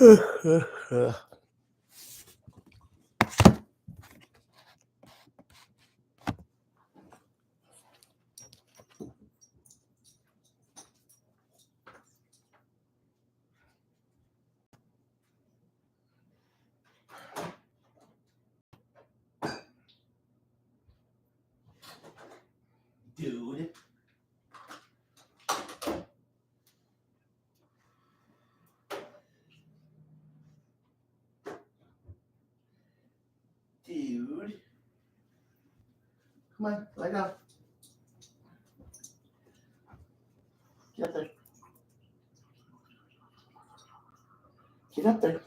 Dude. Dude. Come on, lie down. Get up there. Get up there.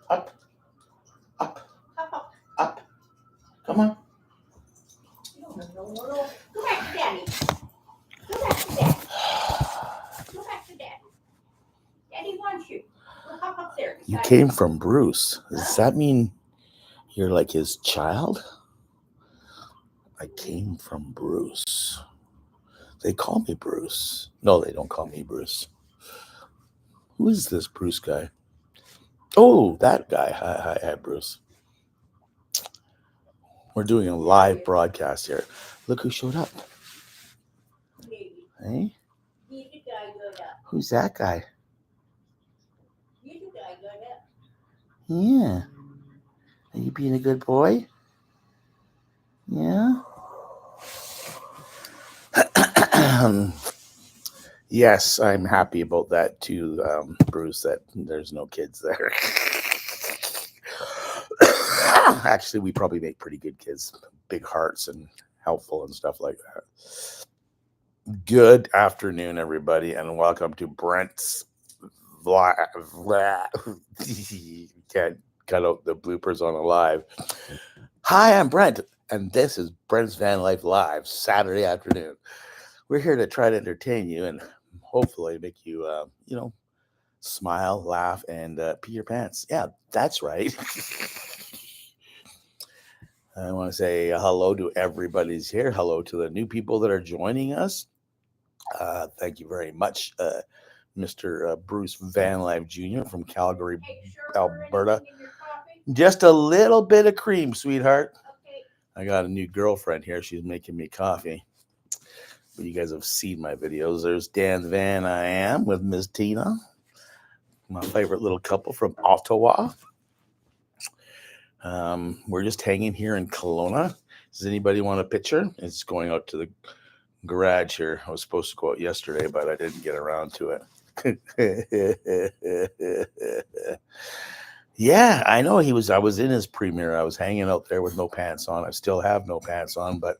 Up. Up. Up. Come on. No. Go back to Daddy. Go back to Daddy. Go back to Daddy. Daddy wants you. Go hop up there. You came from Bruce. Does that mean you're like his child? I came from Bruce. They call me Bruce. No, they don't call me Bruce. Who is this Bruce guy? Oh, that guy. Hi, Bruce. We're doing a live broadcast here. Look who showed up. Hey? Who's that guy? Yeah. Are you being a good boy? Yeah. Yes, I'm happy about that too, Bruce, that there's no kids there. Actually, we probably make pretty good kids, big hearts and helpful and stuff like that. Good afternoon, everybody, and welcome to Brent's You can't cut out the bloopers on a live. Hi, I'm Brent, and this is Brent's Van Life Live, Saturday afternoon. We're here to try to entertain you and hopefully make you, smile, laugh, and pee your pants. Yeah, that's right. I want to say hello to everybody's here. Hello to the new people that are joining us. Thank you very much, Mr. Bruce Van Life Jr. from Calgary, Alberta. Just a little bit of cream, sweetheart. Okay. I got a new girlfriend here. She's making me coffee. But you guys have seen my videos. There's Dan Van I am with Ms. Tina, my favorite little couple from Ottawa. We're just hanging here in Kelowna. Does anybody want a picture? It's going out to the garage here. I was supposed to go out yesterday, but I didn't get around to it. Yeah, I know I was in his premiere. I was hanging out there with no pants on. I still have no pants on, but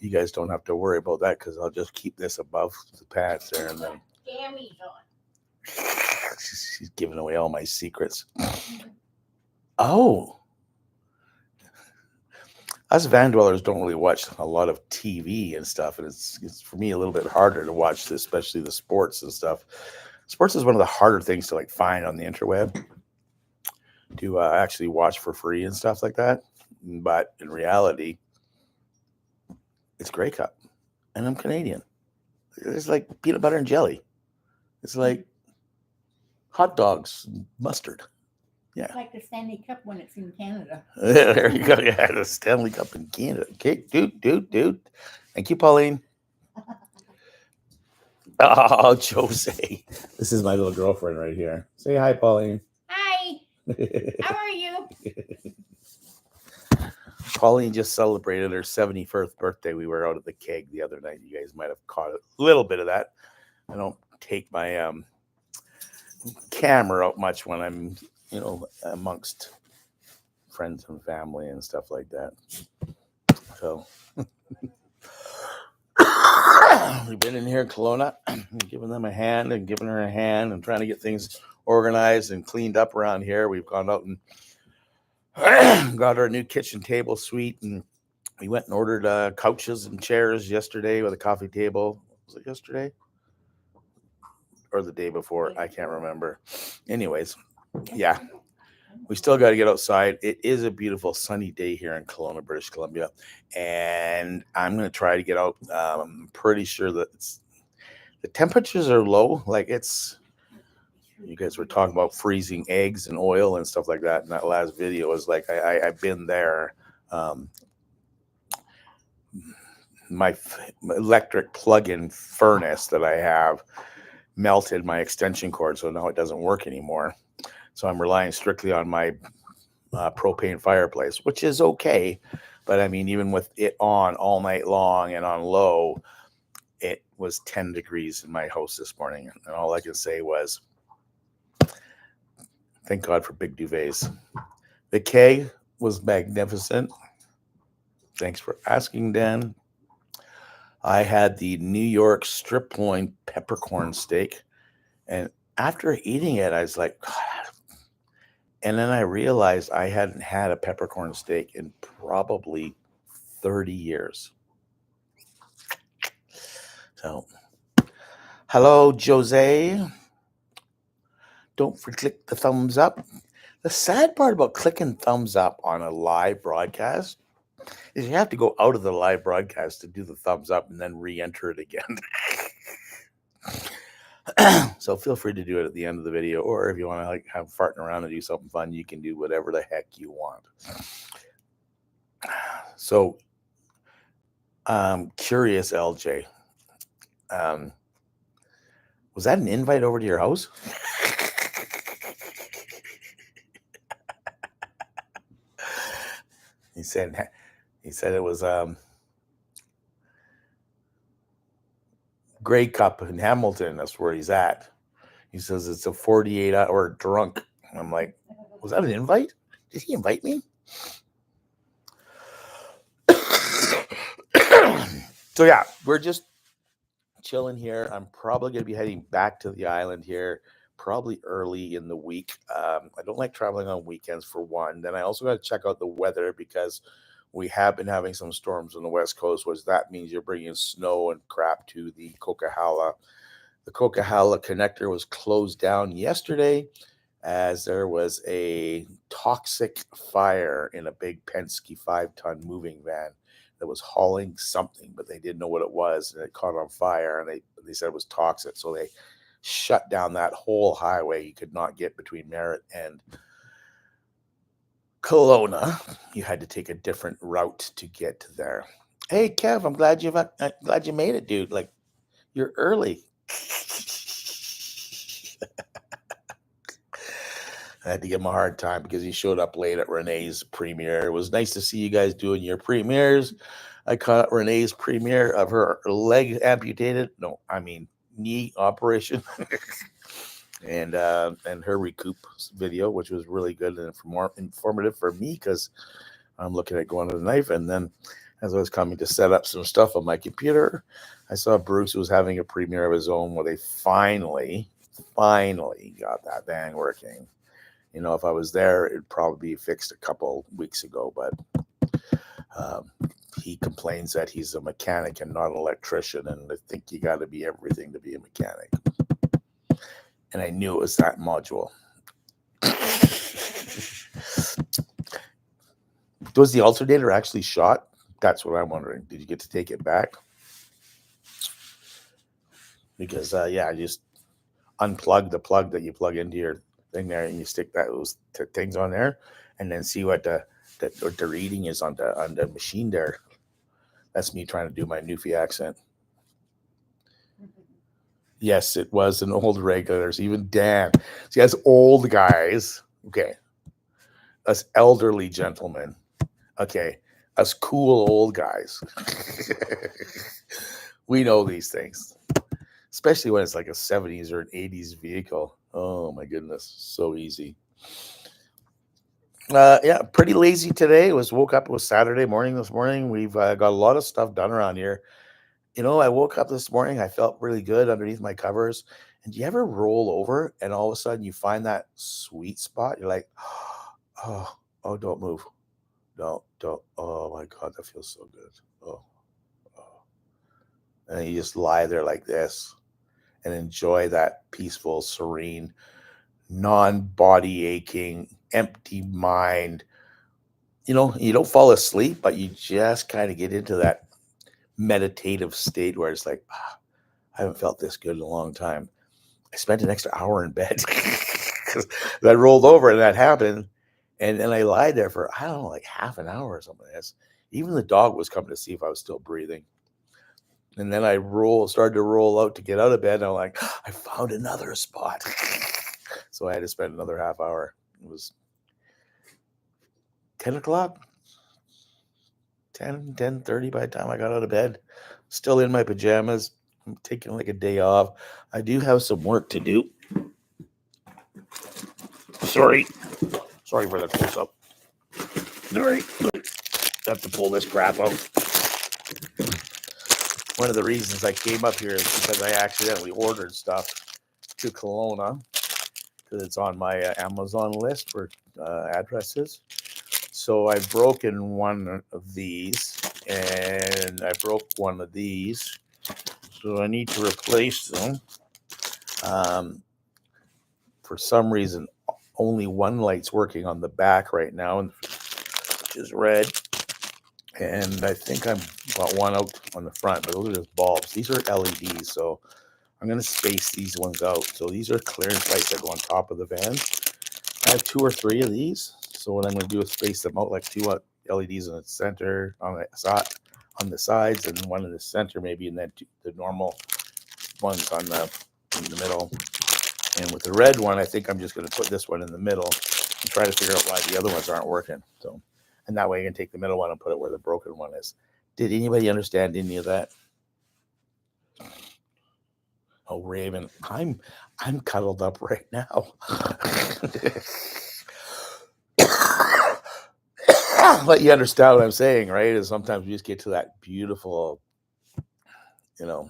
you guys don't have to worry about that because I'll just keep this above the pants there and then. Jammies on. She's giving away all my secrets. Oh. Us van dwellers don't really watch a lot of TV and stuff, and it's for me a little bit harder to watch, especially the sports and stuff. Sports is one of the harder things to find on the interweb to actually watch for free and stuff like that. But in reality, it's Grey Cup, and I'm Canadian. It's like peanut butter and jelly. It's like hot dogs, and mustard. Yeah. It's like the Stanley Cup when it's in Canada. There you go. Yeah, the Stanley Cup in Canada. Okay, dude. Thank you, Pauline. Oh, Jose. This is my little girlfriend right here. Say hi, Pauline. Hi. How are you? Pauline just celebrated her 71st birthday. We were out at the keg the other night. You guys might have caught a little bit of that. I don't take my camera out much when I'm, amongst friends and family and stuff like that. So we've been in here in Kelowna, giving them a hand and giving her a hand and trying to get things organized and cleaned up around here. We've gone out and got our new kitchen table suite, and we went and ordered couches and chairs yesterday with a coffee table. Was it yesterday or the day before? I can't remember. Anyways, yeah. We still got to get outside. It is a beautiful sunny day here in Kelowna, British Columbia. And I'm going to try to get out. I'm pretty sure that the temperatures are low. Like it's You guys were talking about freezing eggs and oil and stuff like that in that last video. It was like I've been there. Um, my electric plug-in furnace that I have melted my extension cord, so now it doesn't work anymore. So I'm relying strictly on my propane fireplace, which is okay. But I mean, even with it on all night long and on low, it was 10 degrees in my house this morning. And all I can say was, thank God for big duvets. The keg was magnificent. Thanks for asking, Dan. I had the New York strip loin peppercorn steak. And after eating it, I was like, God. And then I realized I hadn't had a peppercorn steak in probably 30 years. So, hello, Jose. Don't click the thumbs up. The sad part about clicking thumbs up on a live broadcast is you have to go out of the live broadcast to do the thumbs up and then re-enter it again. So feel free to do it at the end of the video, or if you want to like have farting around and do something fun, you can do whatever the heck you want. So, curious, LJ. Was that an invite over to your house? He said it was Grey Cup in Hamilton. That's where he's at. He says it's a 48-hour drunk. I'm like, was that an invite? Did he invite me? So yeah, we're just chilling here. I'm probably going to be heading back to the island here probably early in the week. I don't like traveling on weekends for one. Then I also got to check out the weather because we have been having some storms on the West Coast, which that means you're bringing snow and crap to the Coquihalla. The Coquihalla connector was closed down yesterday as there was a toxic fire in a big Penske 5-ton moving van that was hauling something, but they didn't know what it was, and it caught on fire, and they said it was toxic, so they shut down that whole highway. You could not get between Merritt and Kelowna. You had to take a different route to get there. Hey, Kev, I'm glad you made it, dude. Like, you're early. I had to give him a hard time because he showed up late at Renee's premiere. It was nice to see you guys doing your premieres. I caught Renee's premiere of her leg amputated. No, I mean knee operation. and her recoup video, which was really good and more informative for me because I'm looking at going to the knife. And then as I was coming to set up some stuff on my computer, I saw Bruce was having a premiere of his own where they finally got that van working. You know, if I was there, it'd probably be fixed a couple weeks ago, but he complains that he's a mechanic and not an electrician, and I think you got to be everything to be a mechanic. And I knew it was that module. Was the alternator actually shot? That's what I'm wondering. Did you get to take it back? Because, I just unplug the plug that you plug into your thing there, and you stick those things on there, and then see what the reading is on the machine there. That's me trying to do my Newfie accent. Yes, it was an old regulars. Even Dan. See, as old guys, okay, us elderly gentlemen, okay, us cool old guys, we know these things, especially when it's like a 70s or an 80s vehicle. Oh my goodness, so easy. Pretty lazy today. It was Saturday morning this morning. We've got a lot of stuff done around here. You know, I woke up this morning, I felt really good underneath my covers. And do you ever roll over and all of a sudden you find that sweet spot? You're like, oh, don't move. Don't. Oh my God, that feels so good. Oh. And you just lie there like this and enjoy that peaceful, serene, non-body aching, empty mind. You know, you don't fall asleep, but you just kind of get into that meditative state where it's like, I haven't felt this good in a long time. I spent an extra hour in bed because I rolled over and that happened. And then I lied there for, I don't know, like half an hour or something like this. Even the dog was coming to see if I was still breathing. And then I started to roll out to get out of bed. And I'm like, I found another spot. So I had to spend another half hour. It was 10 o'clock, 10:30 by the time I got out of bed. Still in my pajamas. I'm taking like a day off. I do have some work to do. Sorry for the close up. Sorry. Have to pull this crap out. One of the reasons I came up here is because I accidentally ordered stuff to Kelowna because it's on my Amazon list for addresses. So I've broken one of these and I broke one of these. So I need to replace them. For some reason, only one light's working on the back right now, which is red. And I think I've got one out on the front, but those are just bulbs. These are LEDs, so I'm going to space these ones out. So these are clearance lights that go on top of the van. I have 2 or 3 of these. So what I'm going to do is space them out, like 2 LEDs in the center, on the sides, and one in the center maybe, and then the normal ones in the middle. And with the red one, I think I'm just going to put this one in the middle and try to figure out why the other ones aren't working. So. And that way you can take the middle one and put it where the broken one is. Did anybody understand any of that? Oh, Raven, I'm cuddled up right now. But you understand what I'm saying, right? Is sometimes we just get to that beautiful, I don't know.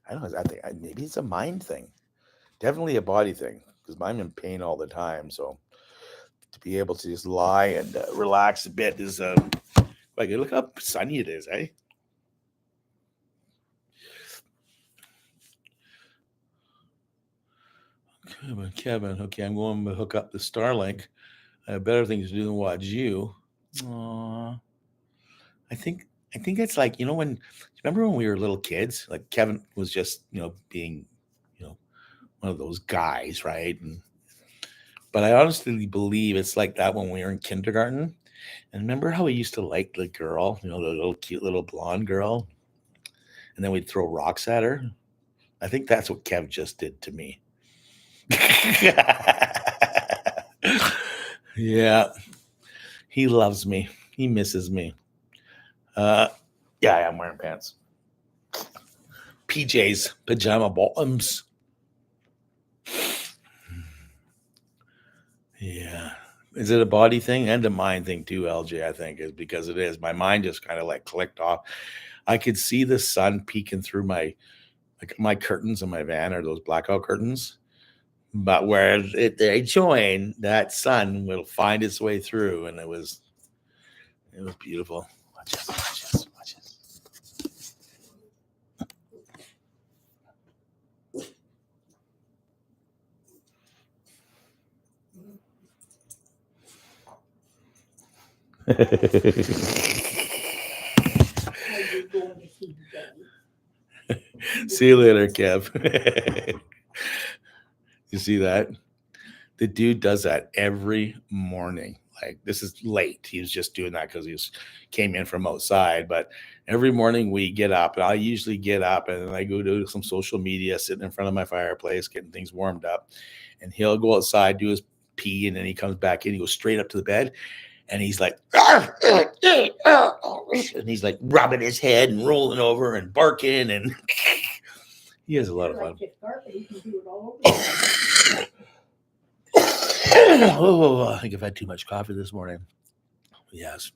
I think maybe it's a mind thing. Definitely a body thing because I'm in pain all the time. So to be able to just lie and relax a bit is like, look how sunny it is, eh? Kevin, okay, I'm going to hook up the Starlink. I have better things to do than watch you. Aww. I think it's like, remember when we were little kids? Like Kevin was just, being, one of those guys, right? But I honestly believe it's like that when we were in kindergarten. And remember how we used to like the girl, the little cute little blonde girl? And then we'd throw rocks at her. I think that's what Kev just did to me. Yeah. He loves me. He misses me. Yeah, I am wearing pants. PJs, pajama bottoms. Yeah. Is it a body thing and a mind thing too, LJ? I think is because it is. My mind just kind of like clicked off. I could see the sun peeking through my curtains in my van are those blackout curtains. But where they join, that sun will find its way through, and it was beautiful. Watch this. See you later, Kev. You see that? The dude does that every morning. Like, this is late. He was just doing that because he came in from outside. But every morning we get up. I usually get up and then I go do some social media, sitting in front of my fireplace, getting things warmed up. And he'll go outside, do his pee, and then he comes back in. He goes straight up to the bed. And he's like, and he's like rubbing his head and rolling over and barking. And he has a lot of fun. Oh, I think I've had too much coffee this morning. Yes.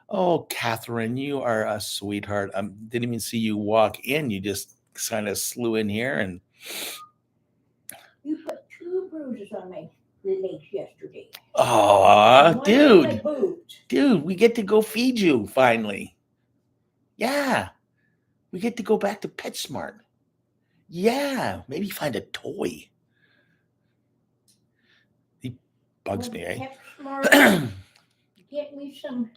Oh, Catherine, you are a sweetheart. I didn't even see you walk in. You just kind of slew in here and. You put 2 bruises on my legs yesterday. Oh, dude, we get to go feed you finally. Yeah, we get to go back to PetSmart. Yeah, maybe find a toy. He bugs me, eh? PetSmart, get me some.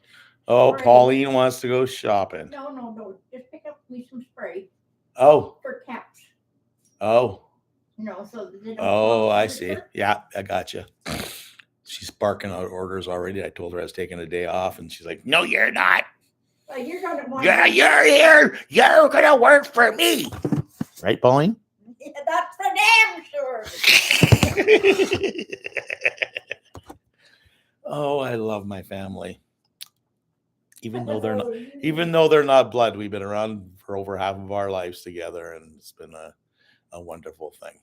Oh, spray. Pauline wants to go shopping. No. Just pick up me some spray. Oh. For cats. Oh, So that they don't oh, fall I over see. her. Yeah, I got you. She's barking out orders already. I told her I was taking a day off, and she's like, "No, you're not. Well, you're gonna want Yeah, you're here. You're gonna work for me." Right, Pauline? Yeah, that's for damn sure. Oh, I love my family. Even though Oh, they're not blood, we've been around for over half of our lives together, and it's been a wonderful thing.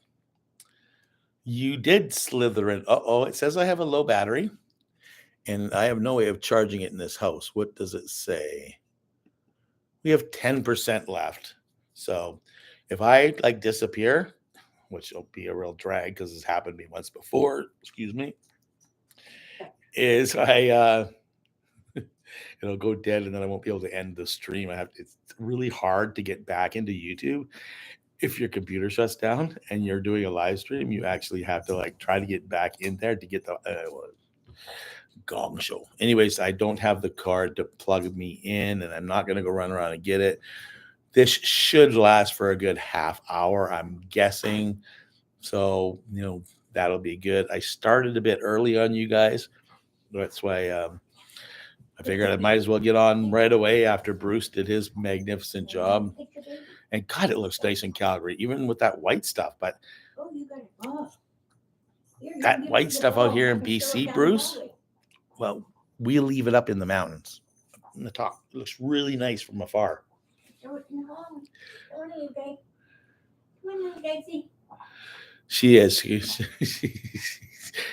You did slither in. Uh-oh, it says I have a low battery, and I have no way of charging it in this house. What does it say? We have 10% left. So if I like disappear, which will be a real drag because it's happened to me once before, excuse me, is it'll go dead and then I won't be able to end the stream. It's really hard to get back into YouTube. If your computer shuts down and you're doing a live stream, you actually have to like try to get back in there to get the gong show. Anyways, I don't have the card to plug me in, and I'm not going to go run around and get it. This should last for a good half hour, I'm guessing. So, that'll be good. I started a bit early on you guys. That's why I figured I might as well get on right away after Bruce did his magnificent job. And God, it looks nice in Calgary, even with that white stuff. But that white stuff out here in BC, Bruce, well, we leave it up in the mountains, in the top. It looks really nice from afar. She is.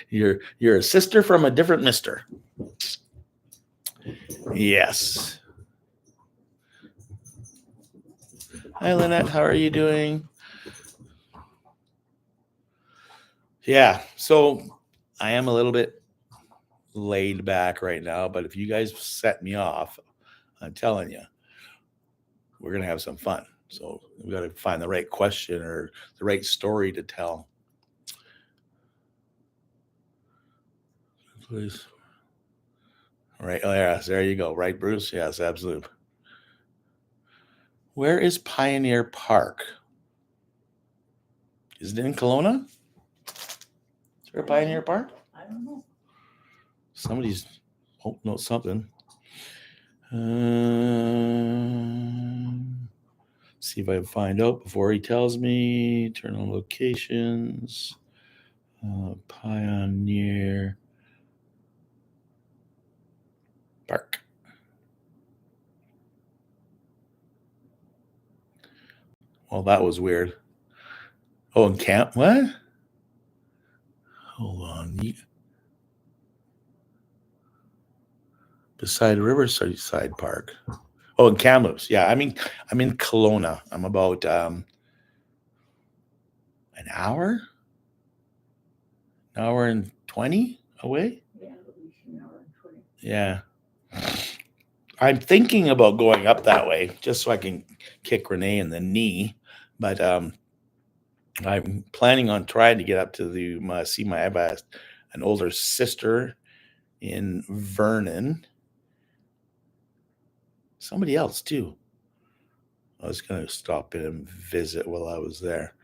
You're a sister from a different mister. Yes. Hi, Lynette. How are you doing? Yeah. So I am a little bit laid back right now, but if you guys set me off, I'm telling you, we're going to have some fun. So we got to find the right question or the right story to tell. Please. All right. Oh, yeah. There you go. Right, Bruce? Yes, absolutely. Where is Pioneer Park? Is it in Kelowna? Is there a Pioneer Park? I don't know. Somebody's, no, something. See if I can find out before he tells me. Turn on locations. Pioneer Park. Well, that was weird. Oh, in camp? What? Hold on. Beside Riverside Park. Oh, in Kamloops. Yeah, I'm in Kelowna. I'm about an hour and 20 away. Yeah, at least an hour and 20. Yeah. I'm thinking about going up that way just so I can kick Renee in the knee. But I'm planning on trying to get up to I have an older sister in Vernon. Somebody else too. I was going to stop in and visit while I was there.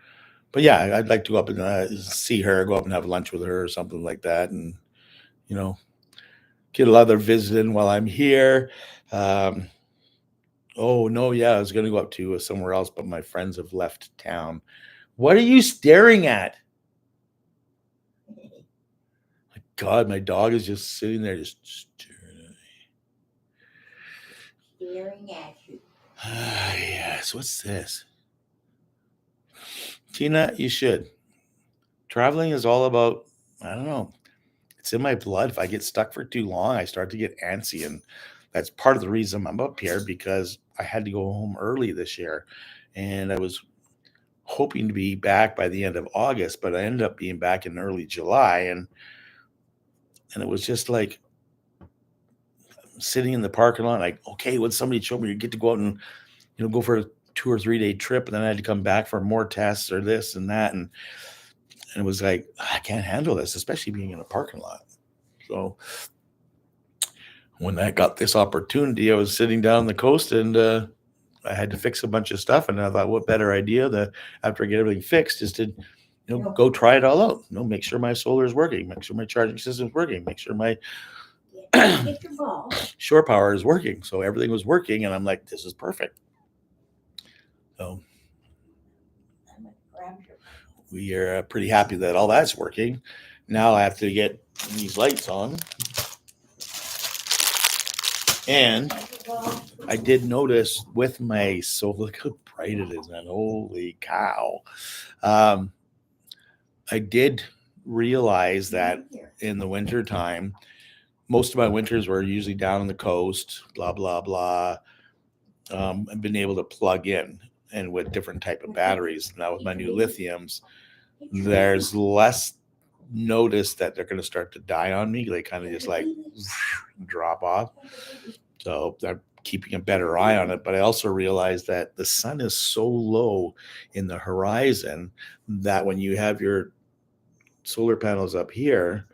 But yeah, I'd like to go up and see her, go up and have lunch with her or something like that. And, get a lot of visiting while I'm here. Oh, no, yeah, I was going to go up to somewhere else, but my friends have left town. What are you staring at? My God, my dog is just sitting there just Staring at you. Yes, what's this? Tina, you should. Traveling is all about, I don't know, it's in my blood. If I get stuck for too long, I start to get antsy. And that's part of the reason I'm up here, because I had to go home early this year. And I was hoping to be back by the end of August, but I ended up being back in early July. And it was just like sitting in the parking lot, like, okay, when somebody showed me you get to go out and, go for a 2 or 3 day trip. And then I had to come back for more tests or this and that. And it was like, I can't handle this, especially being in a parking lot. So when I got this opportunity, I was sitting down on the coast and I had to fix a bunch of stuff, and I thought, what better idea that after I get everything fixed is to go try it all out. Make sure my solar is working, make sure my charging system is working, make sure my Get your ball. shore power is working. So everything was working, and I'm like, this is perfect. So we are pretty happy that all that's working. Now I have to get these lights on. And I did notice with my solar, look how bright it is, man. Holy cow. I did realize that in the winter time, most of my winters were usually down on the coast, blah, blah, blah. I've been able to plug in and with different type of batteries. Now with my new lithiums, there's less notice that they're going to start to die on me. They kind of just like drop off. So I'm keeping a better eye on it. But I also realized that the sun is so low in the horizon that when you have your solar panels up here,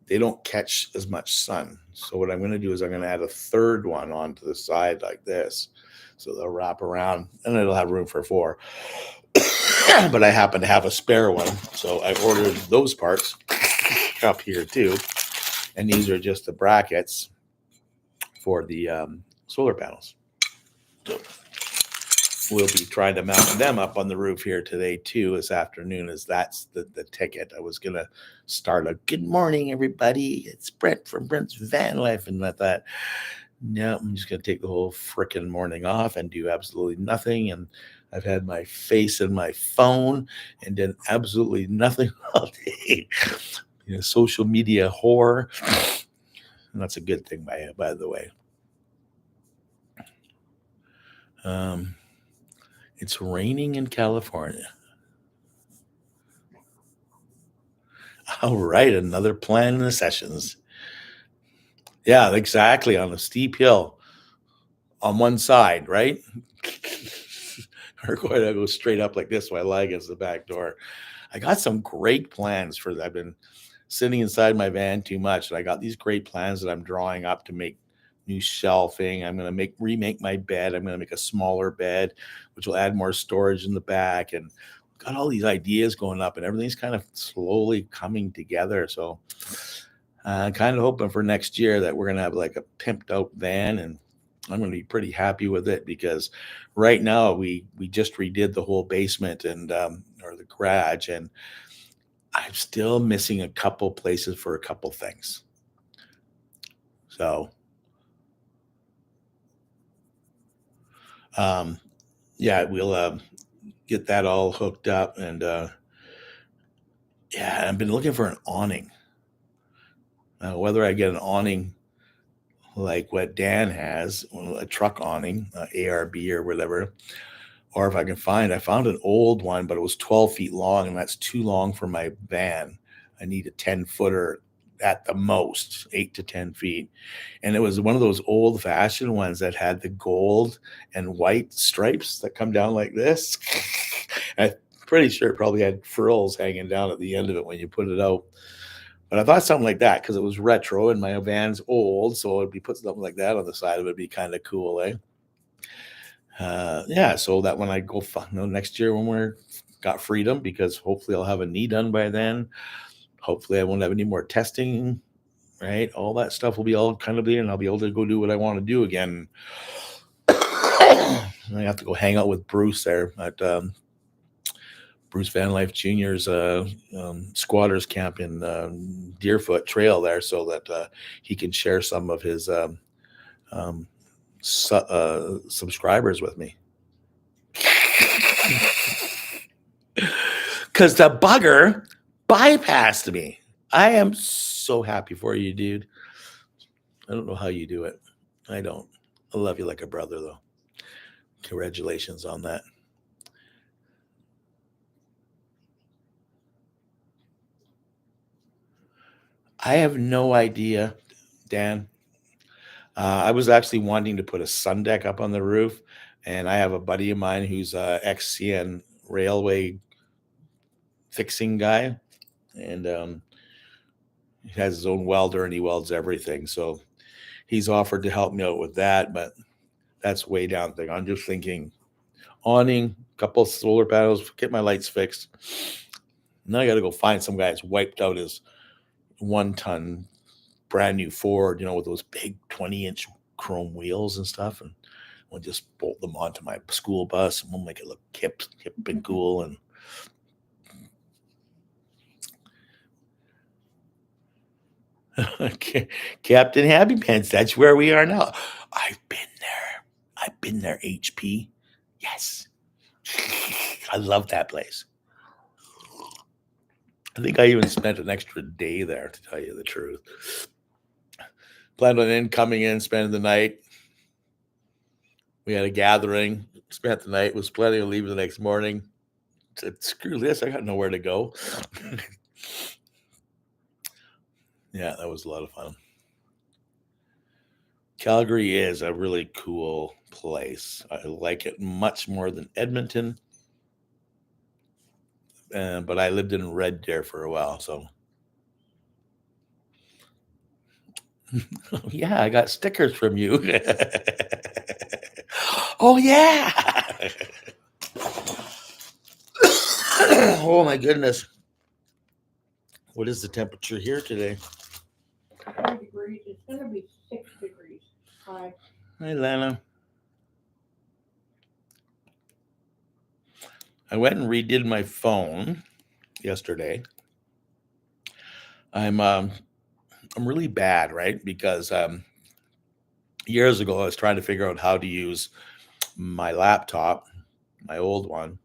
they don't catch as much sun. So what I'm going to do is I'm going to add a third one onto the side like this. So they'll wrap around, and it'll have room for 4. But I happen to have a spare one. So I ordered those parts up here too. And these are just the brackets for the solar panels. So we'll be trying to mount them up on the roof here today too, this afternoon, as that's the ticket. I was going to start a good morning, everybody. It's Brent from Brent's Van Life. And I thought, no, I'm just going to take the whole frickin' morning off and do absolutely nothing. And I've had my face in my phone and did absolutely nothing all day. Social media whore. And that's a good thing, by the way. It's raining in California. All right, another plan in the sessions. Yeah, exactly, on a steep hill on one side, right? Or going to go straight up like this while I lie against the back door. I got some great plans for that. I've been sitting inside my van too much, and I got these great plans that I'm drawing up to make new shelving. I'm going to remake my bed. I'm going to make a smaller bed, which will add more storage in the back. And got all these ideas going up, and everything's kind of slowly coming together. So kind of hoping for next year that we're going to have like a pimped out van, and I'm going to be pretty happy with it, because right now we just redid the whole basement and or the garage, and I'm still missing a couple places for a couple things. So yeah, we'll get that all hooked up. And yeah, I've been looking for an awning. Whether I get an awning like what Dan has, a truck awning, ARB or whatever, or if I found an old one, but it was 12 feet long, and that's too long for my van. I need a 10-footer at the most, 8 to 10 feet. And it was one of those old fashioned ones that had the gold and white stripes that come down like this. I'm pretty sure it probably had frills hanging down at the end of it when you put it out. But I thought something like that, because it was retro and my van's old. So it'd be put something like that on the side of it would be kind of cool, eh? Yeah, so that when I go next year when we're got freedom, because hopefully I'll have a knee done by then. Hopefully I won't have any more testing, right? All that stuff will be all kind of there, and I'll be able to go do what I want to do again. I have to go hang out with Bruce there at Bruce Van Life Jr.'s squatters camp in Deerfoot Trail there, so that he can share some of his subscribers with me. Because the bugger bypassed me. I am so happy for you, dude. I don't know how you do it. I don't. I love you like a brother, though. Congratulations on that. I have no idea, Dan. I was actually wanting to put a sun deck up on the roof, and I have a buddy of mine who's a ex-CN railway fixing guy, and he has his own welder, and he welds everything. So he's offered to help me out with that, but That's way down thing. I'm just thinking awning, couple of solar panels, get my lights fixed. Now I got to go find some guy that's wiped out his 1-ton brand new Ford, with those big 20-inch chrome wheels and stuff. And we'll just bolt them onto my school bus and we'll make it look hip and cool. And Captain Happy Pants, that's where we are now. I've been there, HP. Yes. I love that place. I think I even spent an extra day there, to tell you the truth. Planned on coming in, spending the night. We had a gathering, spent the night, was planning on leaving the next morning. Said, screw this, I got nowhere to go. Yeah, that was a lot of fun. Calgary is a really cool place. I like it much more than Edmonton. But I lived in Red Deer for a while, so. Yeah, I got stickers from you. Oh, yeah. Oh, my goodness. What is the temperature here today? 5 degrees. It's going to be 6 degrees. Hi. Hi, Lana. I went and redid my phone yesterday. I'm really bad, right? Because years ago I was trying to figure out how to use my laptop, my old one,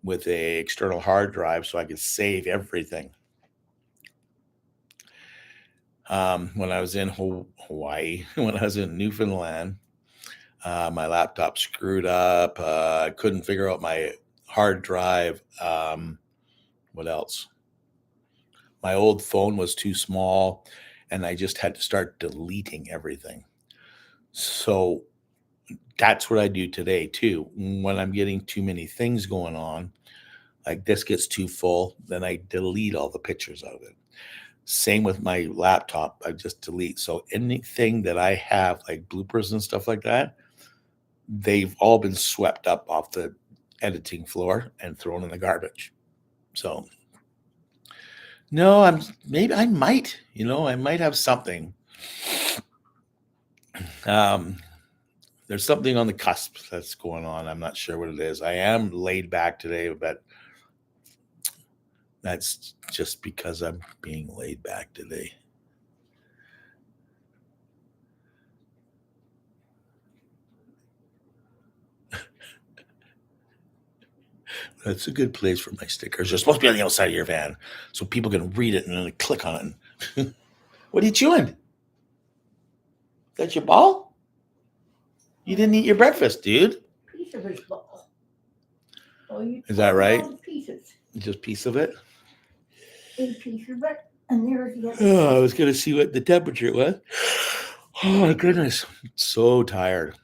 with a external hard drive so I could save everything. When I was in Hawaii, when I was in Newfoundland, my laptop screwed up. I couldn't figure out my hard drive. What else? My old phone was too small, and I just had to start deleting everything. So that's what I do today, too. When I'm getting too many things going on, like this gets too full, then I delete all the pictures out of it. Same with my laptop. I just delete. So anything that I have, like bloopers and stuff like that, they've all been swept up off the editing floor and thrown in the garbage. So no, I might have something. There's something on the cusp that's going on. I'm not sure what it is. I am laid back today, but that's just because I'm being laid back today. That's a good place for my stickers. They're supposed to be on the outside of your van so people can read it and then click on it. What are you chewing? Is that your ball? You didn't eat your breakfast, dude. Piece of his ball. Oh, Is that right? Pieces. Just a piece of it? A piece of it. And there's the other. Oh, I was going to see what the temperature was. Oh, my goodness. I'm so tired.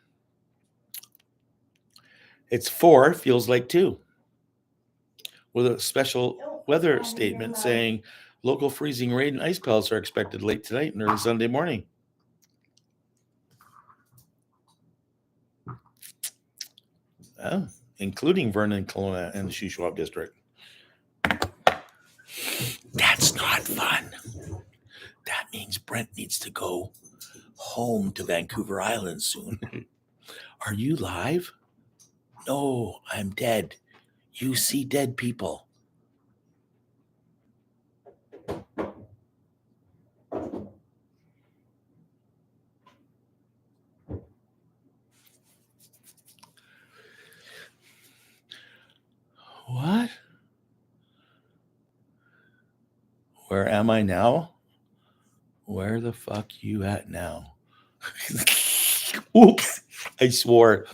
It's 4, feels like 2. With a special weather statement saying local freezing rain and ice pellets are expected late tonight and early Sunday morning. Oh, including Vernon, Kelowna, and the Shuswap district. That's not fun. That means Brent needs to go home to Vancouver Island soon. Are you live? No, I'm dead. You see dead people. What? Where am I now? Where the fuck you at now? Oops, I swore.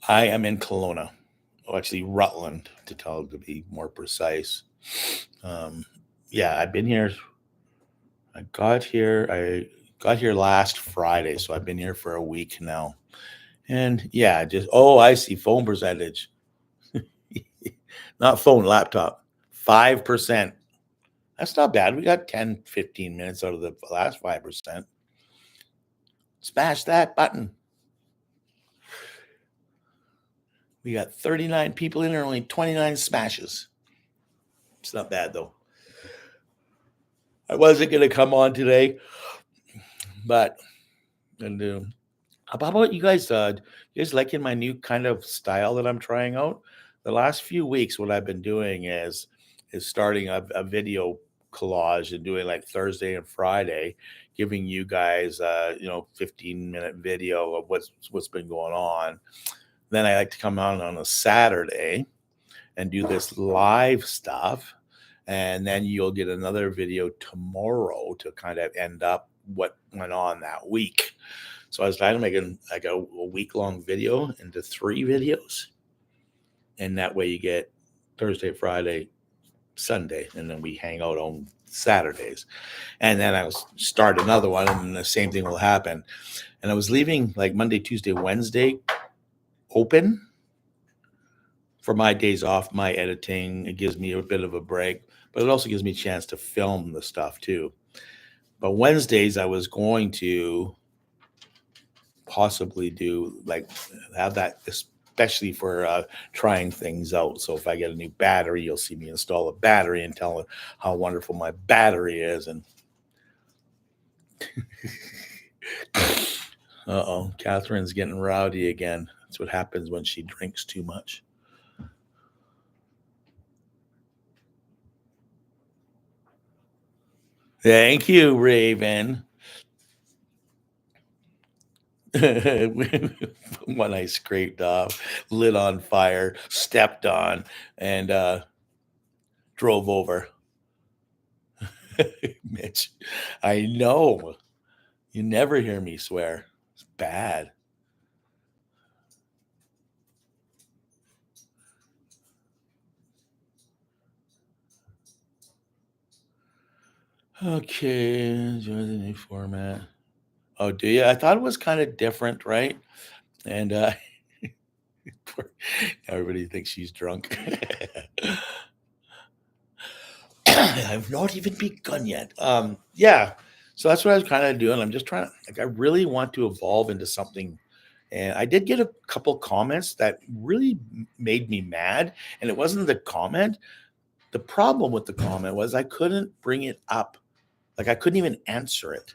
I am in Kelowna. Oh, actually, Rutland, to be more precise. Yeah, I've been here. I got here last Friday, so I've been here for a week now. And yeah, I see phone percentage. Not phone, laptop. 5%. That's not bad. We got 10, 15 minutes out of the last 5%. Smash that button. We got 39 people in there, only 29 smashes. It's not bad, though. I wasn't going to come on today, but how about you guys? You guys liking my new kind of style that I'm trying out? The last few weeks, what I've been doing is starting a video collage and doing like Thursday and Friday, giving you guys 15-minute video of what's been going on. Then I like to come on a Saturday and do this live stuff. And then you'll get another video tomorrow to kind of end up what went on that week. So I was trying to make like a week-long video into 3 videos. And that way you get Thursday, Friday, Sunday, and then we hang out on Saturdays. And then I'll start another one, and the same thing will happen. And I was leaving like Monday, Tuesday, Wednesday open for my days off, my editing. It gives me a bit of a break, but it also gives me a chance to film the stuff too. But Wednesdays, I was going to possibly do like have that, especially for trying things out. So if I get a new battery, you'll see me install a battery and tell them how wonderful my battery is. And Catherine's getting rowdy again. That's what happens when she drinks too much. Thank you, Raven. One I scraped off, lit on fire, stepped on, and drove over. Mitch, I know. You never hear me swear. It's bad. Okay, enjoy the new format. Oh, do you? I thought it was kind of different, right? And everybody thinks she's drunk. I've not even begun yet. Yeah. So that's what I was kind of doing. I'm just trying to, like, I really want to evolve into something. And I did get a couple comments that really made me mad. And it wasn't the comment. The problem with the comment was I couldn't bring it up. Like, I couldn't even answer it.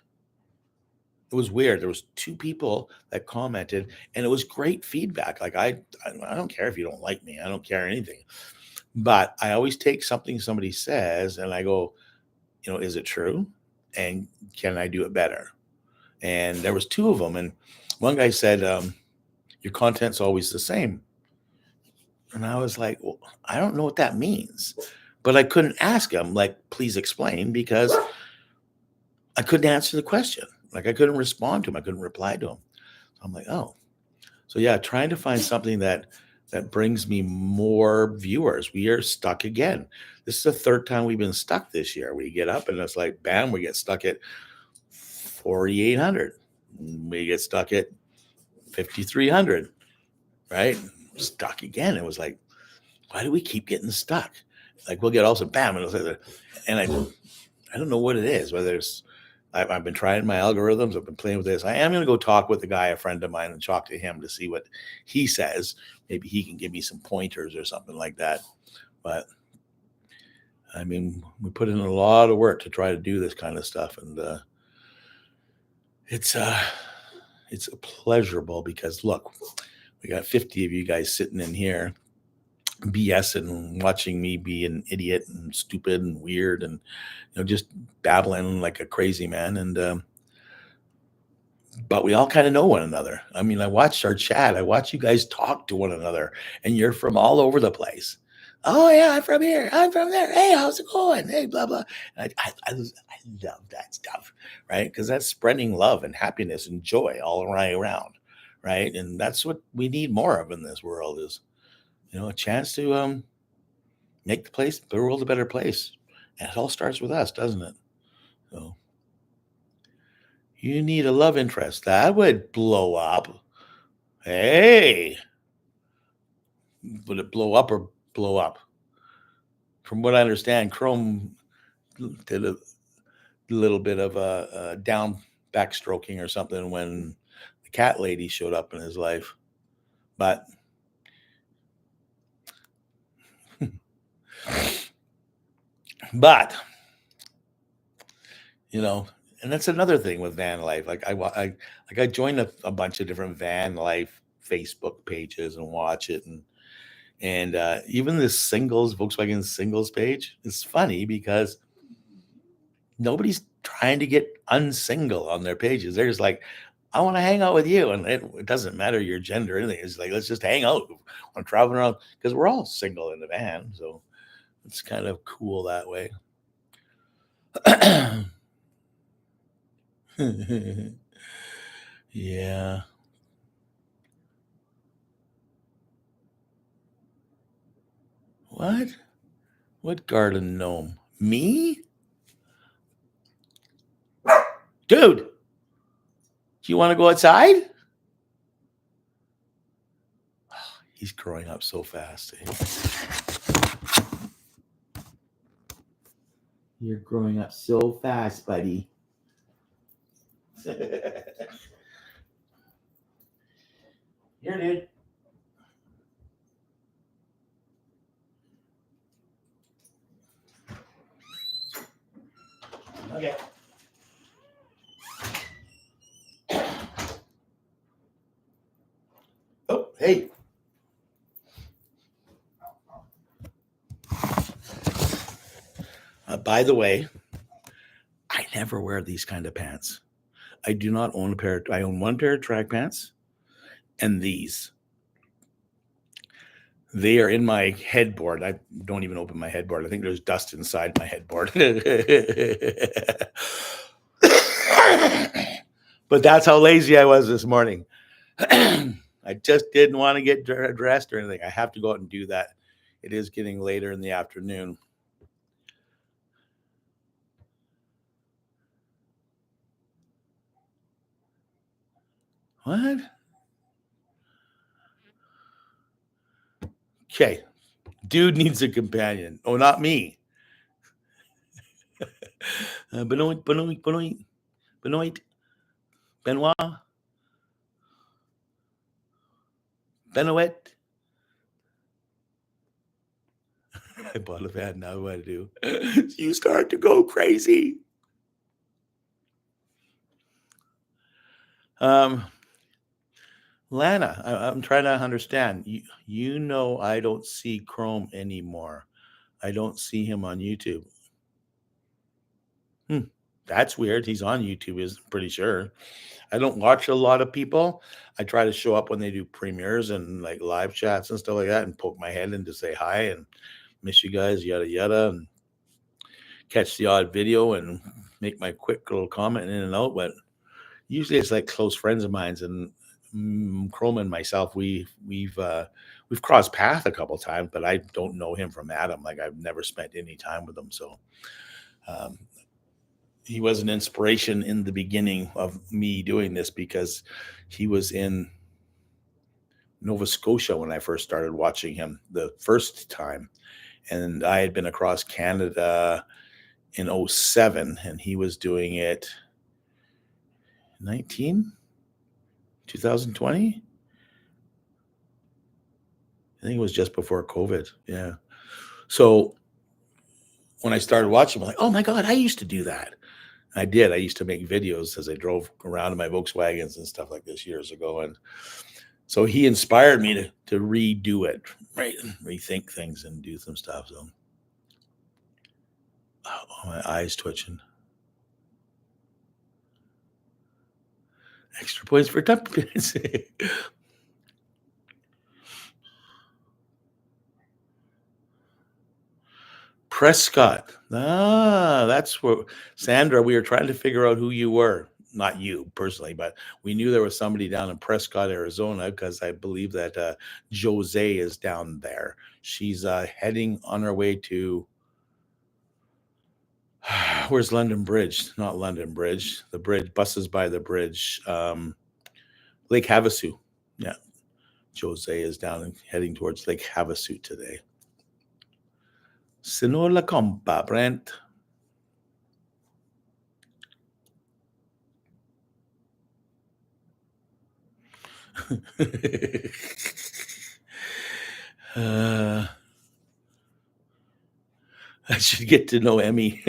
It was weird. There was 2 people that commented, and it was great feedback. Like, I don't care if you don't like me. I don't care anything. But I always take something somebody says and I go, is it true? And can I do it better? And there was 2 of them. And one guy said, your content's always the same. And I was like, well, I don't know what that means. But I couldn't ask him, like, please explain, because I couldn't answer the question. Like, I couldn't respond to him. I couldn't reply to him. So I'm like, oh. So yeah, trying to find something that brings me more viewers. We are stuck again. This is the 3rd time we've been stuck this year. We get up and it's like, bam, we get stuck at 4,800. We get stuck at 5,300, right? Stuck again. It was like, why do we keep getting stuck? Like, we'll get also bam, and I don't know what it is. Whether it's I've been trying my algorithms. I've been playing with this. I am going to go talk with a guy, a friend of mine, and talk to him to see what he says. Maybe he can give me some pointers or something like that. But I mean, we put in a lot of work to try to do this kind of stuff, and it's pleasurable because look, we got 50 of you guys sitting in here BSing and watching me be an idiot and stupid and weird and just babbling like a crazy man. And but we all kind of know one another. I mean, I watched our chat. I watch you guys talk to one another, and you're from all over the place. Oh yeah, I'm from here. I'm from there. Hey, how's it going? Hey, blah blah. And I love that stuff, right? Because that's spreading love and happiness and joy all around, right? And that's what we need more of in this world is, a chance to make the world a better place. And it all starts with us, doesn't it? So you need a love interest. That would blow up. Hey, would it blow up or blow up? From what I understand, Chrome did a little bit of a down backstroking or something when cat lady showed up in his life. But but and that's another thing with van life. Like I joined a bunch of different van life Facebook pages and watch it, and even this Volkswagen singles page is funny because nobody's trying to get unsingle on their pages. They're just like, I want to hang out with you, and it doesn't matter your gender or anything. It's like, let's just hang out. I'm traveling around because we're all single in the van, so it's kind of cool that way. Yeah. What? What garden gnome? Me? Dude, do you want to go outside? He's growing up so fast. You're growing up so fast, buddy. Here, dude. Okay. Oh, hey. By the way, I never wear these kind of pants. I do not own a pair. I own one pair of track pants and these. They are in my headboard. I don't even open my headboard. I think there's dust inside my headboard. But that's how lazy I was this morning. I just didn't want to get dressed or anything. I have to go out and do that. It is getting later in the afternoon. What? Okay. Dude needs a companion. Oh, not me. Benoit, Benoit, Benoit, Benoit, Benoit, Benoit. I bought a van. Now what do I do? You start to go crazy. Lana, I'm trying to understand. I don't see Chrome anymore. I don't see him on YouTube. That's weird. He's on YouTube, is pretty sure. I don't watch a lot of people. I try to show up when they do premieres and like live chats and stuff like that and poke my head in to say hi and miss you guys, yada yada, and catch the odd video and make my quick little comment in and out. But usually it's like close friends of mine, and Chrome and myself, we've crossed paths a couple times, but I don't know him from Adam. Like I've never spent any time with him, so he was an inspiration in the beginning of me doing this because he was in Nova Scotia when I first started watching him the first time, and I had been across Canada in 07, and he was doing it 2020. I think it was just before COVID. Yeah. So when I started watching, I'm like, oh my God, I used to do that. I did. I used to make videos as I drove around in my Volkswagens and stuff like this years ago. And so he inspired me to redo it, right? Rethink things and do some stuff. So my eyes twitching. Extra points for tuppy pants. Prescott. That's where Sandra, we were trying to figure out who you were. Not you personally, but we knew there was somebody down in Prescott, Arizona, because I believe that Jose is down there. She's heading on her way to where's London Bridge? Not London Bridge. The bridge, buses by the bridge. Lake Havasu. Yeah. Jose is down and heading towards Lake Havasu today. Senor La Compa, Brent. I should get to know Emmy.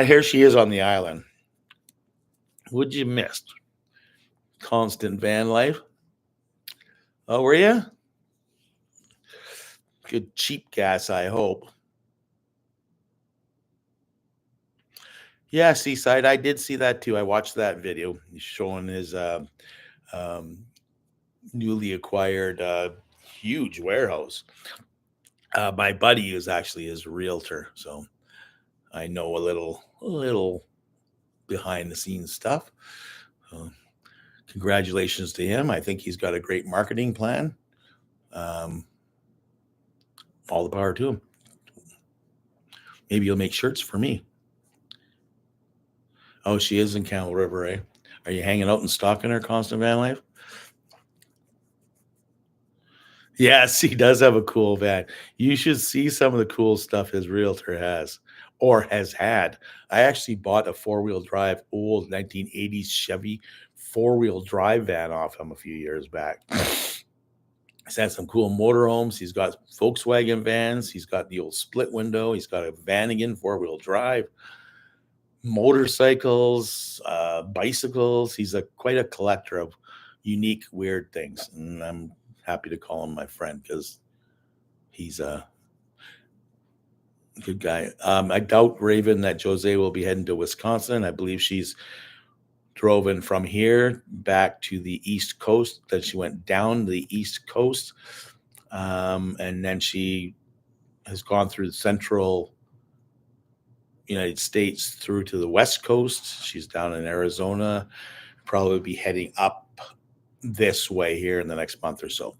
Here she is on the island. What'd you miss? Constant van life. Oh, were you? Good cheap gas, I hope. Yeah, Seaside. I did see that too. I watched that video. He's showing his um, newly acquired huge warehouse. My buddy is actually his realtor, so I know a little behind the scenes stuff. Congratulations to him. I think he's got a great marketing plan. All the power to him. Maybe he'll make shirts for me. Oh, she is in Camel River, eh? Are you hanging out and stalking her, Constant Van Life? Yes, he does have a cool van. You should see some of the cool stuff his realtor has or has had. I actually bought a four-wheel drive, old 1980s Chevy four-wheel drive van off him a few years back. He's had some cool motorhomes. He's got Volkswagen vans. He's got the old split window. He's got a Vanagon four-wheel drive, motorcycles, bicycles. He's quite a collector of unique, weird things. And I'm happy to call him my friend because he's a good guy. I doubt, Raven, that Jose will be heading to Wisconsin. I believe she's drove from here back to the East Coast. Then she went down the East Coast. And then she has gone through the central United States through to the West Coast. She's down in Arizona, probably be heading up this way here in the next month or so.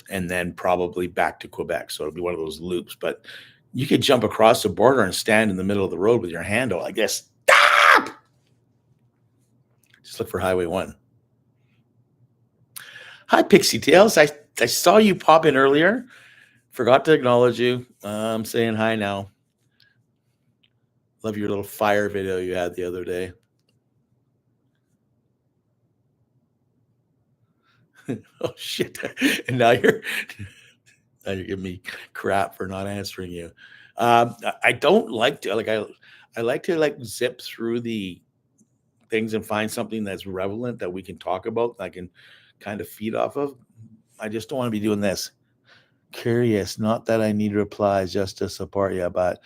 And then probably back to Quebec. So it'll be one of those loops. But you could jump across the border and stand in the middle of the road with your hand out, I guess. Stop! Just look for Highway 1. Hi, Pixie Tales. I saw you pop in earlier. Forgot to acknowledge you. I'm saying hi now. Love your little fire video you had the other day. Oh, shit. And now you're giving me crap for not answering you. I don't like to, I like to zip through the things and find something that's relevant that we can talk about, that I can kind of feed off of. I just don't want to be doing this. Curious, not that I need replies just to support you, but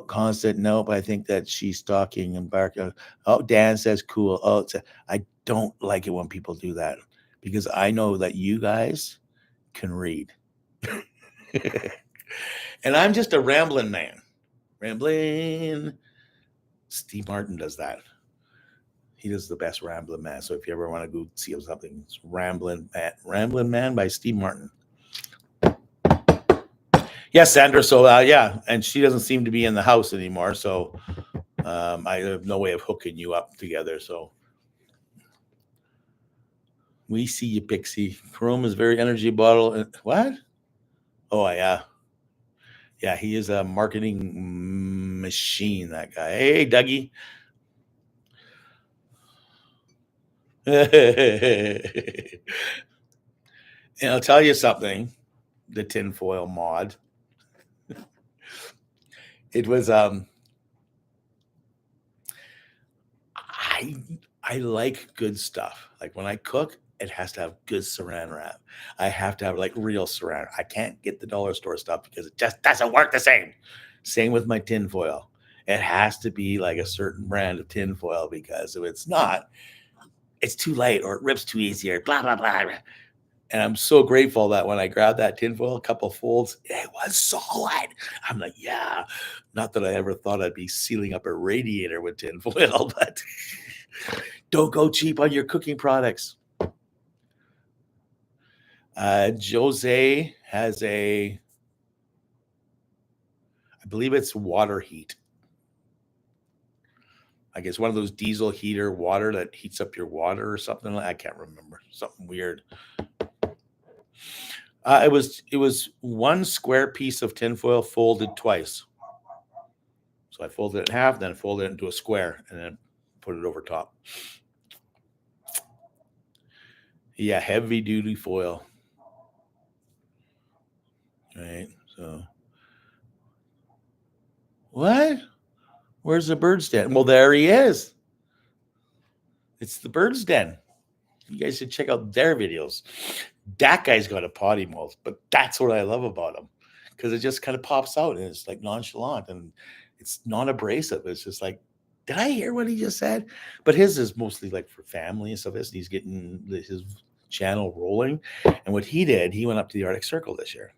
Constant, nope. I think that she's stalking and barking. Oh, Dan says cool. Oh, I don't like it when people do that because I know that you guys can read. And I'm just a rambling man. Rambling. Steve Martin does that. He does the best rambling man. So if you ever want to go see something, it's Rambling Man by Steve Martin. Yes, Sandra. So yeah, and she doesn't seem to be in the house anymore. So I have no way of hooking you up together. So we see you, Pixie. Chrome is very energy bottle. What? Oh yeah, yeah. He is a marketing machine. That guy. Hey, Dougie. And I'll tell you something. The tinfoil mod. It was I like good stuff. Like when I cook, it has to have good saran wrap. I have to have like real saran. I can't get the dollar store stuff because it just doesn't work the same. Same with my tinfoil. It has to be like a certain brand of tinfoil because if it's not, it's too light or it rips too easy or blah, blah, blah. And I'm so grateful that when I grabbed that tinfoil, a couple folds, it was solid. I'm like, yeah. Not that I ever thought I'd be sealing up a radiator with tinfoil, but don't go cheap on your cooking products. Jose has I believe it's water heat. I guess one of those diesel heater water that heats up your water or something. I can't remember. Something weird. It was one square piece of tinfoil folded twice. So I folded it in half, then folded it into a square, and then put it over top. Yeah, heavy duty foil. Right. So what? Where's the bird's den? Well, there he is. It's the bird's den. You guys should check out their videos. That guy's got a potty mouth, but that's what I love about him, because it just kind of pops out and it's like nonchalant and it's non-abrasive. It's just like, did I hear what he just said? But his is mostly like for family and stuff. And he's getting his channel rolling. And what he did, he went up to the Arctic Circle this year,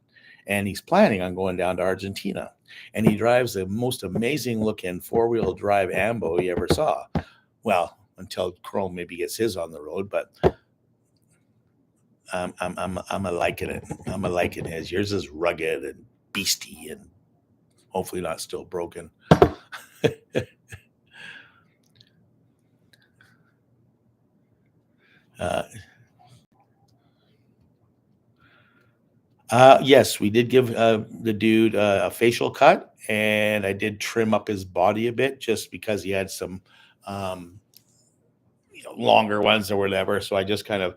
and he's planning on going down to Argentina. And he drives the most amazing looking 4-wheel drive Ambo you ever saw. Well, until Chrome maybe gets his on the road, but I'm a liking it. I'm a liking his. Yours is rugged and beastie and hopefully not still broken. Yes, we did give the dude a facial cut, and I did trim up his body a bit just because he had some longer ones or whatever. So I just kind of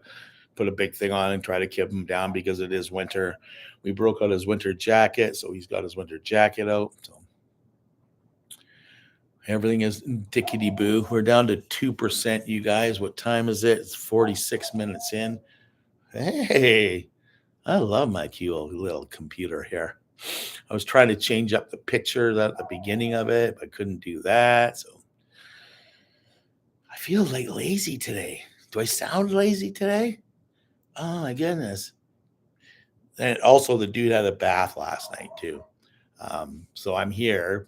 put a big thing on and try to keep him down because it is winter. We broke out his winter jacket, so he's got his winter jacket out. So everything is dickety boo. We're down to 2%, you guys. What time is it? It's 46 minutes in. Hey, I love my cute little computer here. I was trying to change up the picture at the beginning of it, but couldn't do that. So I feel like lazy today. Do I sound lazy today? Oh my goodness. And also the dude had a bath last night too. So I'm here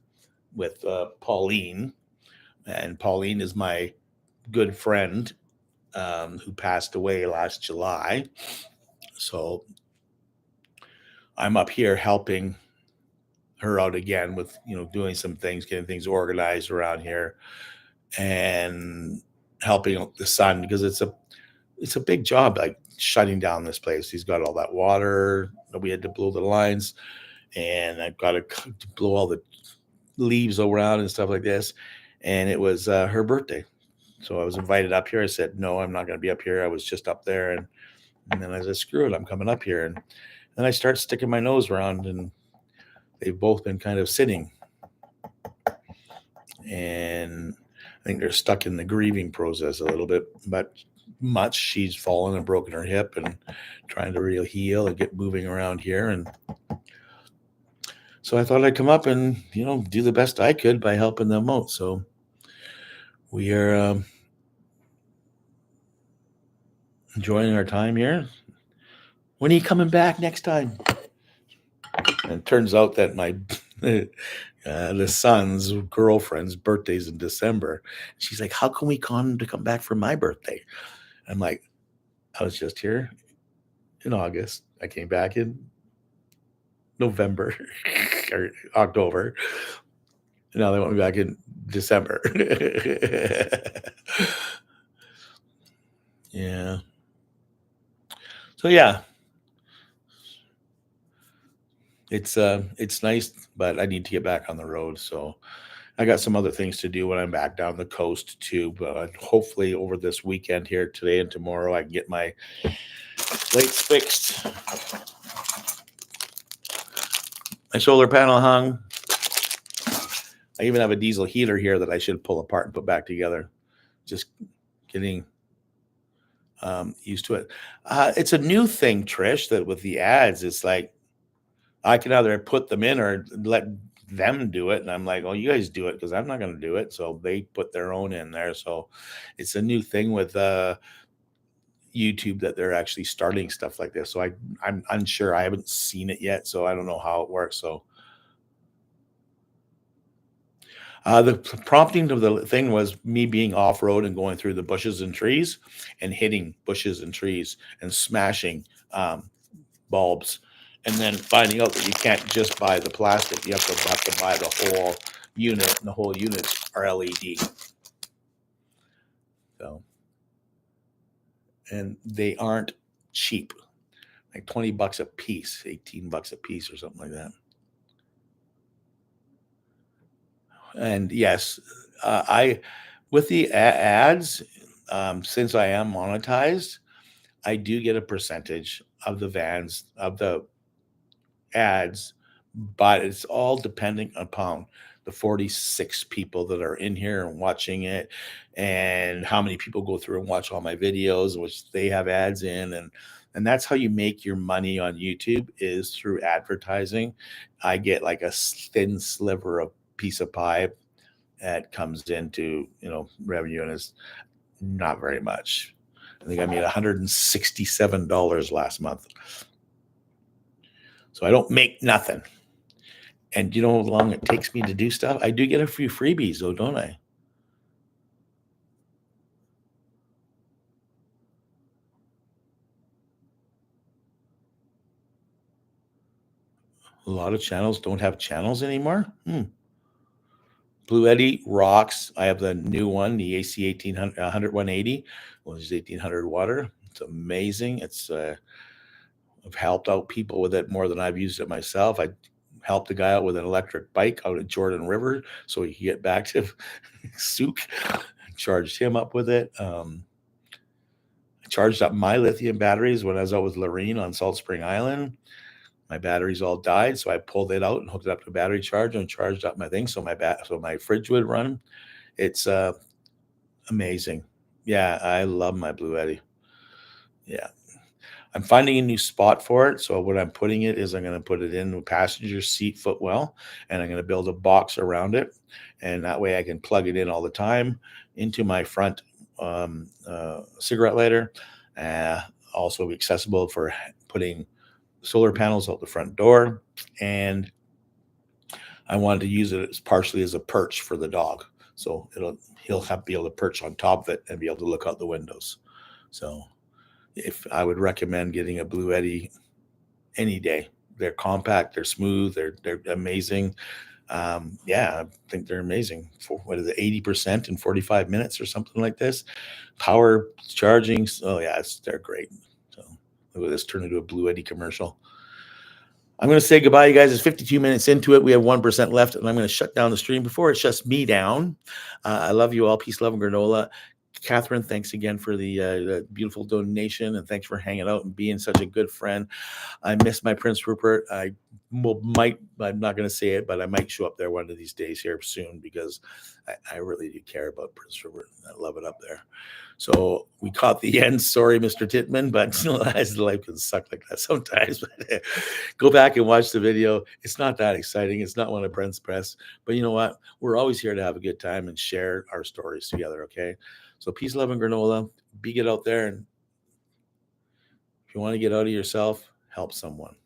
with Pauline, and Pauline is my good friend who passed away last July. So I'm up here helping her out again with, doing some things, getting things organized around here and helping out the son, because it's a big job, like shutting down this place. He's got all that water that we had to blow the lines, and I've got to blow all the leaves around and stuff like this. And it was her birthday. So I was invited up here. I said, no, I'm not going to be up here. I was just up there. And then I said, screw it, I'm coming up here. And then I start sticking my nose around, and they've both been kind of sitting. And I think they're stuck in the grieving process a little bit, but much. She's fallen and broken her hip and trying to really heal and get moving around here. And so I thought I'd come up and, do the best I could by helping them out. So we are enjoying our time here. When are you coming back next time? And it turns out that my the son's girlfriend's birthday's in December. She's like, how can we come back for my birthday? I'm like, I was just here in August. I came back in November or October. Now they want me back in December. Yeah. So yeah, it's nice, but I need to get back on the road. So I got some other things to do when I'm back down the coast too. But hopefully over this weekend here, today and tomorrow, I can get my lights fixed, my solar panel hung. I even have a diesel heater here that I should pull apart and put back together. Just getting used to it. It's a new thing, Trish, that with the ads, it's like I can either put them in or let them do it. And I'm like, oh, you guys do it, because I'm not going to do it. So they put their own in there. So it's a new thing with YouTube that they're actually starting stuff like this. So I'm unsure. I haven't seen it yet, so I don't know how it works. So the prompting of the thing was me being off-road and going through the bushes and trees and hitting bushes and trees and smashing bulbs, and then finding out that you can't just buy the plastic. You have to buy the whole unit, and the whole units are LED. So, and they aren't cheap, like $20 a piece, $18 a piece or something like that. And yes, With the ads, since I am monetized, I do get a percentage of the vans, of the ads, but it's all depending upon the 46 people that are in here and watching it, and how many people go through and watch all my videos, which they have ads in. And that's how you make your money on YouTube, is through advertising. I get like a thin sliver of piece of pie that comes into, revenue, and it's not very much. I think I made $167 last month. So I don't make nothing. And you know how long it takes me to do stuff? I do get a few freebies, though, don't I? A lot of channels don't have channels anymore. Blue Eddy rocks. I have the new one, the AC 1800, 180, which is 1800 water. It's amazing. I've helped out people with it more than I've used it myself. I helped a guy out with an electric bike out at Jordan River so he could get back to Souk. Charged him up with it. I charged up my lithium batteries when I was out with Lorene on Salt Spring Island. My batteries all died, so I pulled it out and hooked it up to a battery charger and charged up my thing so my fridge would run. It's amazing. Yeah, I love my Blue Eddy. Yeah. I'm finding a new spot for it. So what I'm putting it is I'm going to put it in the passenger seat footwell, and I'm going to build a box around it. And that way I can plug it in all the time into my front cigarette lighter. Also accessible for putting solar panels out the front door. And I wanted to use it as partially as a perch for the dog. So he'll be able to perch on top of it and be able to look out the windows. So if I would recommend getting a Blue Eddy any day. They're compact, they're smooth, they're amazing. Yeah, I think they're amazing. For what is it, 80% in 45 minutes or something like this? Power charging. Oh yeah, they're great. So look at this turn into a Blue Eddy commercial. I'm going to say goodbye, you guys. It's 52 minutes into it. We have 1% left, and I'm going to shut down the stream before it shuts me down. I love you all. Peace, love, and granola. Catherine, thanks again for the beautiful donation, and thanks for hanging out and being such a good friend. I miss my Prince Rupert. I'm not going to say it, but I might show up there one of these days here soon, because I really do care about Prince Rupert. I love it up there. So we caught the end. Sorry, Mr. Titman, but life can suck like that sometimes. Go back and watch the video. It's not that exciting. It's not one of Brent's best, but you know what? We're always here to have a good time and share our stories together. Okay. So peace, love, and granola. Be good out there. And if you want to get out of yourself, help someone.